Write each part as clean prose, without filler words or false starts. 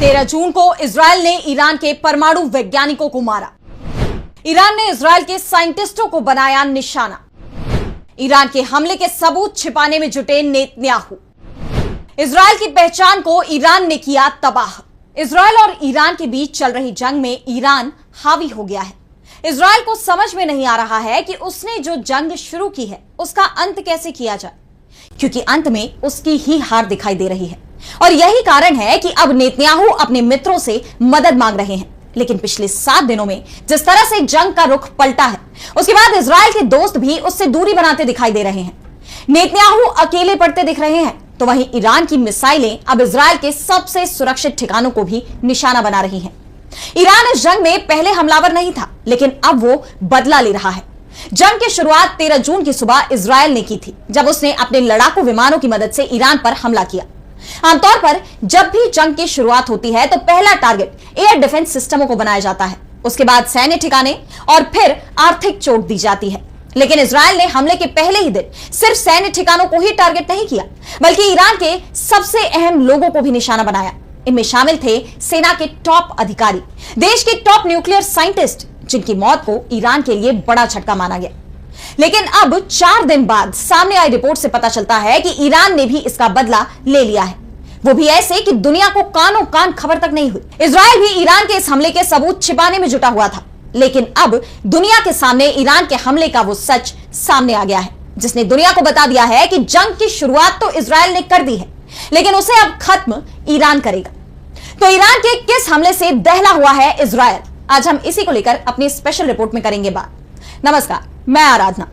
13 जून को इजरायल ने ईरान के परमाणु वैज्ञानिकों को मारा। ईरान ने इजरायल के साइंटिस्टों को बनाया निशाना। ईरान के हमले के सबूत छिपाने में जुटे नेतन्याहू। इजरायल की पहचान को ईरान ने किया तबाह। इजरायल और ईरान के बीच चल रही जंग में ईरान हावी हो गया है। इजरायल को समझ में नहीं आ रहा है कि उसने जो जंग शुरू की है उसका अंत कैसे किया जाए, क्योंकि अंत में उसकी ही हार दिखाई दे रही है। और यही कारण है कि अब नेतन्याहू अपने मित्रों से मदद मांग रहे हैं। लेकिन पिछले 7 दिनों में जिस तरह से जंग का रुख पलटा है, उसके बाद इजरायल के दोस्त भी उससे दूरी बनाते दिखाई दे रहे हैं। नेतन्याहू अकेले पड़ते दिख रहे हैं, तो वहीं ईरान की मिसाइलें अब इजरायल के सबसे सुरक्षित ठिकानों को भी निशाना बना रही हैं। ईरान इस जंग में पहले हमलावर नहीं था, लेकिन अब वो बदला ले रहा है। जंग की शुरुआत 13 जून की सुबह इजरायल ने की थी, जब उसने अपने लड़ाकू विमानों की मदद से ईरान पर हमला किया। आमतौर पर जब भी जंग की शुरुआत होती है तो पहला टारगेट एयर डिफेंस सिस्टमों को बनाया जाता है, उसके बाद सैन्य ठिकाने और फिर आर्थिक चोट दी जाती है। लेकिन इजरायल ने हमले के पहले ही दिन सिर्फ सैन्य ठिकानों को ही टारगेट नहीं किया, बल्कि ईरान के सबसे अहम लोगों को भी निशाना बनाया। इनमें शामिल थे सेना के टॉप अधिकारी, देश के टॉप न्यूक्लियर साइंटिस्ट, जिनकी मौत को ईरान के लिए बड़ा झटका माना गया। लेकिन अब 4 दिन बाद सामने आई रिपोर्ट से पता चलता है कि ईरान ने भी इसका बदला ले लिया है, वो भी ऐसे कि दुनिया को कानों कान खबर तक नहीं हुई। इजरायल भी ईरान के इस हमले के सबूत छिपाने में जुटा हुआ था, लेकिन अब दुनिया के सामने ईरान के हमले का वो सच सामने आ गया है, जिसने दुनिया को बता दिया है कि जंग की शुरुआत तो इजरायल ने कर दी है, लेकिन उसे अब खत्म ईरान करेगा। तो ईरान के किस हमले से दहला हुआ है इजरायल, आज हम इसी को लेकर अपनी स्पेशल रिपोर्ट में करेंगे बात। नमस्कार, मैं आराधना।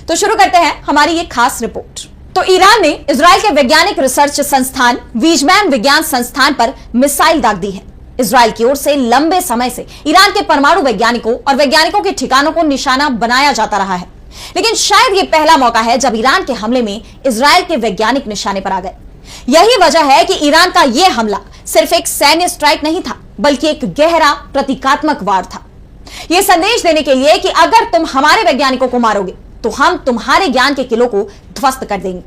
तो शुरू करते हैं हमारी ये खास रिपोर्ट। तो ईरान ने इजरायल के वैज्ञानिक रिसर्च संस्थान वीजमैन विज्ञान संस्थान पर मिसाइल दाग दी है। इजरायल की ओर से लंबे समय से ईरान के परमाणु वैज्ञानिकों और वैज्ञानिकों के ठिकानों को निशाना बनाया जाता रहा है, लेकिन शायद ये पहला मौका है जब ईरान के हमले में इजरायल के वैज्ञानिक निशाने पर आ गए। यही वजह है कि ईरान का यह हमला सिर्फ एक सैन्य स्ट्राइक नहीं था, बल्कि एक गहरा प्रतीकात्मक वार था। यह संदेश देने के लिए कि अगर तुम हमारे वैज्ञानिकों को मारोगे तो हम तुम्हारे ज्ञान के किलों को ध्वस्त कर देंगे।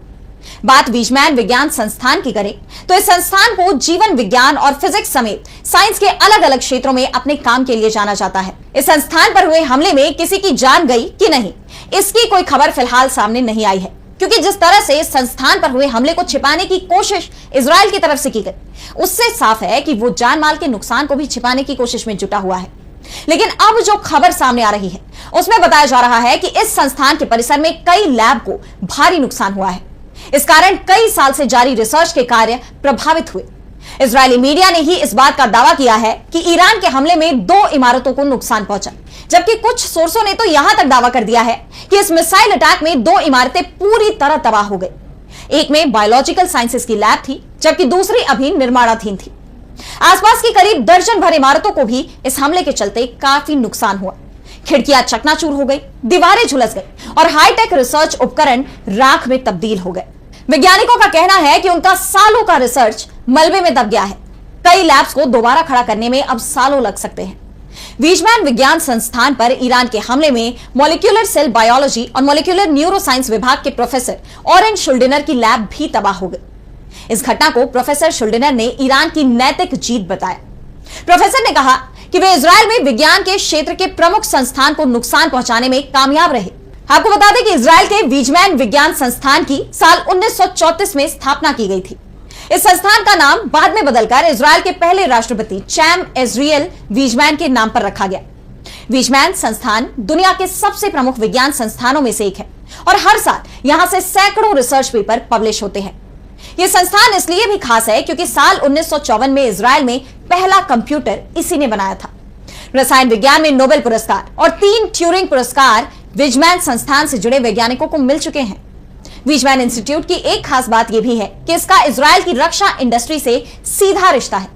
बात वीजमैन विज्ञान संस्थान की करें तो इस संस्थान को जीवन विज्ञान और फिजिक्स समेत साइंस के अलग अलग क्षेत्रों में अपने काम के लिए जाना जाता है। इस संस्थान पर हुए हमले में किसी की जान गई कि नहीं, इसकी कोई खबर फिलहाल सामने नहीं आई है, क्योंकि जिस तरह से इस संस्थान पर हुए हमले को छिपाने की कोशिश इजरायल की तरफ से की गई, उससे साफ है कि वो जान माल के नुकसान को भी छिपाने की कोशिश में जुटा हुआ है। लेकिन अब जो खबर सामने आ रही है उसमें बताया जा रहा है कि इस संस्थान के परिसर में कई लैब को भारी नुकसान हुआ है। इस कारण कई साल से जारी रिसर्च के कार्य प्रभावित हुए। इजरायली मीडिया ने ही इस बात का दावा किया है कि ईरान के हमले में 2 इमारतों को नुकसान पहुंचा, जबकि कुछ सोर्सों ने तो यहां तक दावा कर दिया है कि इस मिसाइल अटैक में 2 इमारतें पूरी तरह तबाह हो गई। एक में बायोलॉजिकल साइंसेस की लैब थी, जबकि दूसरी अभी निर्माणाधीन थी। आसपास की करीब दर्जन भर इमारतों को भी इस हमले के चलते काफी नुकसान हुआ। खिड़कियां चकनाचूर हो गई, दीवारें झुलस गई और हाईटेक रिसर्च उपकरण राख में तब्दील हो गए। वैज्ञानिकों का कहना है कि उनका सालों का रिसर्च मलबे में दब गया है। कई लैब्स को दोबारा खड़ा करने में अब सालों लग सकते हैं। वीजमैन विज्ञान संस्थान पर ईरान के हमले में मॉलिक्यूलर सेल बायोलॉजी और मॉलिक्यूलर न्यूरोसाइंस विभाग के प्रोफेसर ऑरेन शुल्डिनर की लैब भी तबाह हो गई। इस घटना को प्रोफेसर शुल्डिनर ने ईरान की नैतिक जीत बताया। प्रोफेसर ने कहा कि वे इजरायल में विज्ञान के क्षेत्र के प्रमुख संस्थान को नुकसान पहुंचाने में कामयाब रहे। आपको बता दें कि इजरायल के वीजमैन विज्ञान संस्थान की साल 1934 में स्थापना की गई थी। इस संस्थान का नाम बाद में बदलकर इजरायल के पहले राष्ट्रपति चैम एजरियल वीजमैन के नाम पर रखा गया। वीजमैन संस्थान दुनिया के सबसे प्रमुख विज्ञान संस्थानों में से एक है और हर साल यहां से सैकड़ों रिसर्च पेपर पब्लिश होते हैं। यह संस्थान इसलिए भी खास है क्योंकि साल 1954 में इजरायल में पहला कंप्यूटर इसी ने बनाया था। रसायन विज्ञान में नोबेल पुरस्कार और 3 ट्यूरिंग पुरस्कार वीजमैन संस्थान से जुड़े वैज्ञानिकों को मिल चुके हैं। वीजमैन इंस्टीट्यूट की एक खास बात यह भी है कि इसका इजरायल की रक्षा इंडस्ट्री से सीधा रिश्ता है।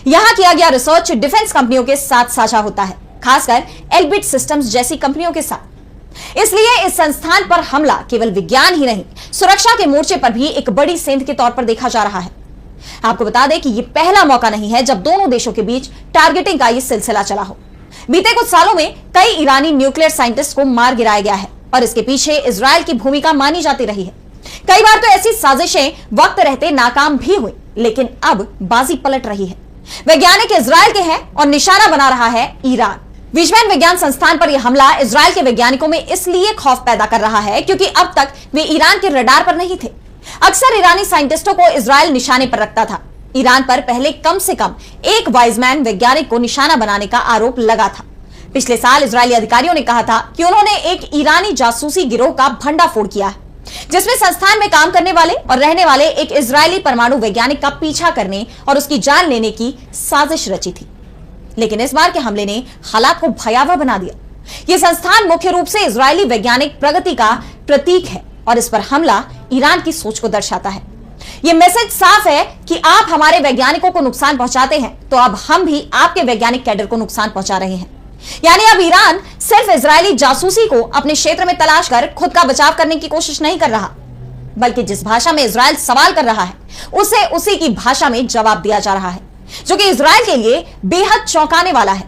यहां किया गया रिसर्च डिफेंस कंपनियों के साथ साझा होता है, खासकर एल्बिट सिस्टम्स जैसी कंपनियों के साथ। इसलिए इस संस्थान पर हमला केवल विज्ञान ही नहीं, सुरक्षा के मोर्चे पर भी एक बड़ी सेंध के तौर पर देखा जा रहा है। आपको बता दें कि यह पहला मौका नहीं है जब दोनों देशों के बीच टारगेटिंग का यह सिलसिला चला हो। बीते कुछ सालों में कई ईरानी न्यूक्लियर साइंटिस्ट को मार गिराया गया है और इसके पीछे इजरायल की भूमिका मानी जाती रही है। कई बार तो ऐसी साजिशें वक्त रहते नाकाम भी हुई, लेकिन अब बाजी पलट रही है। वैज्ञानिक इजरायल के हैं और निशाना बना रहा है ईरान। वीजमैन विज्ञान संस्थान पर यह हमला इजरायल के वैज्ञानिकों में इसलिए खौफ पैदा कर रहा है क्योंकि अब तक वे ईरान के रडार पर नहीं थे। अक्सर ईरानी साइंटिस्टों को इजरायल निशाने पर रखता था। ईरान पर पहले कम से कम एक वाइजमैन वैज्ञानिक को निशाना बनाने का आरोप लगा था। पिछले साल इजरायली अधिकारियों ने कहा था कि उन्होंने एक ईरानी जासूसी गिरोह का भंडाफोड़ किया है, जिसमें संस्थान में काम करने वाले और रहने वाले एक इजरायली परमाणु वैज्ञानिक का पीछा करने और उसकी जान लेने की साजिश रची थी। लेकिन इस बार के हमले ने हालात को भयावह बना दिया। यह संस्थान मुख्य रूप से इजरायली वैज्ञानिक प्रगति का प्रतीक है और इस पर हमला ईरान की सोच को दर्शाता है। यह मैसेज साफ है कि आप हमारे वैज्ञानिकों को नुकसान पहुंचाते हैं तो अब हम भी आपके वैज्ञानिक कैडर को नुकसान पहुंचा रहे हैं। यानी अब ईरान सिर्फ इजरायली जासूसी को अपने क्षेत्र में तलाश कर खुद का बचाव करने की कोशिश नहीं कर रहा, बल्कि जिस भाषा में इजरायल सवाल कर रहा है उसे उसी की भाषा में जवाब दिया जा रहा है, जो कि इजरायल के लिए बेहद चौंकाने वाला है।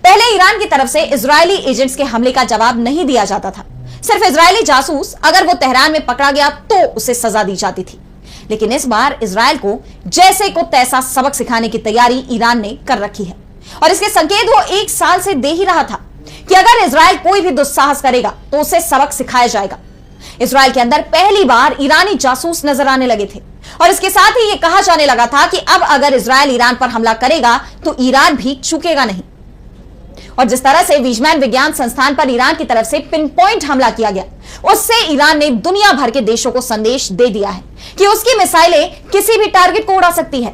पहले ईरान की तरफ से इजरायली एजेंट्स के हमले का जवाब नहीं दिया जाता था। सिर्फ इजरायली जासूस अगर वो तेहरान में पकड़ा गया तो उसे सजा दी जाती थी। लेकिन इस बार इजरायल को जैसे को तैसा सबक सिखाने की तैयारी ईरान ने कर रखी है और इसके संकेत वो 1 साल से दे ही रहा था कि अगर इजरायल कोई भी दुस्साहस करेगा तो उसे सबक सिखाया जाएगा। इजरायल के अंदर पहली बार ईरानी जासूस नजर आने लगे थे और इसके साथ ही यह कहा जाने लगा था कि अब अगर इजरायल ईरान पर हमला करेगा तो ईरान भी चूकेगा नहीं। और जिस तरह से वीजमैन विज्ञान संस्थान पर ईरान की तरफ से पिन पॉइंट हमला किया गया, उससे ईरान ने दुनिया भर के देशों को संदेश दे दिया है कि उसकी मिसाइलें किसी भी टारगेट को उड़ा सकती है।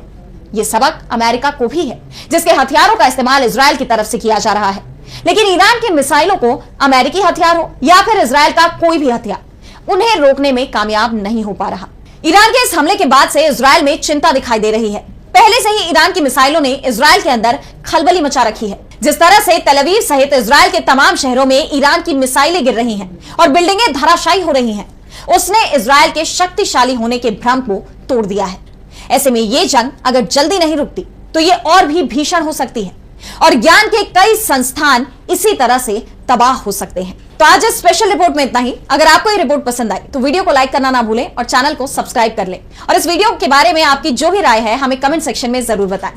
यह सबक अमेरिका को भी है, जिसके हथियारों का इस्तेमाल इजरायल की तरफ से किया जा रहा है। लेकिन ईरान की मिसाइलों को अमेरिकी हथियार हो या फिर इजरायल का कोई भी हथियार, उन्हें रोकने में कामयाब नहीं हो पा रहा। ईरान के इस हमले के बाद से इजरायल में चिंता दिखाई दे रही है। पहले से ही ईरान की मिसाइलों ने इजरायल के अंदर खलबली मचा रखी है। जिस तरह से तेल अवीव सहित इजरायल के तमाम शहरों में ईरान की मिसाइलें गिर रही हैं और बिल्डिंगें धराशायी हो रही हैं, उसने इजरायल के शक्तिशाली होने के भ्रम को तोड़ दिया है। ऐसे में यह जंग अगर जल्दी नहीं रुकती तो यह और भी भीषण हो सकती है और ज्ञान के कई संस्थान इसी तरह से तबाह हो सकते हैं। तो आज इस स्पेशल रिपोर्ट में इतना ही। अगर आपको ये रिपोर्ट पसंद आई तो वीडियो को लाइक करना ना भूलें और चैनल को सब्सक्राइब कर लें और इस वीडियो के बारे में आपकी जो भी राय है हमें कमेंट सेक्शन में जरूर बताएं।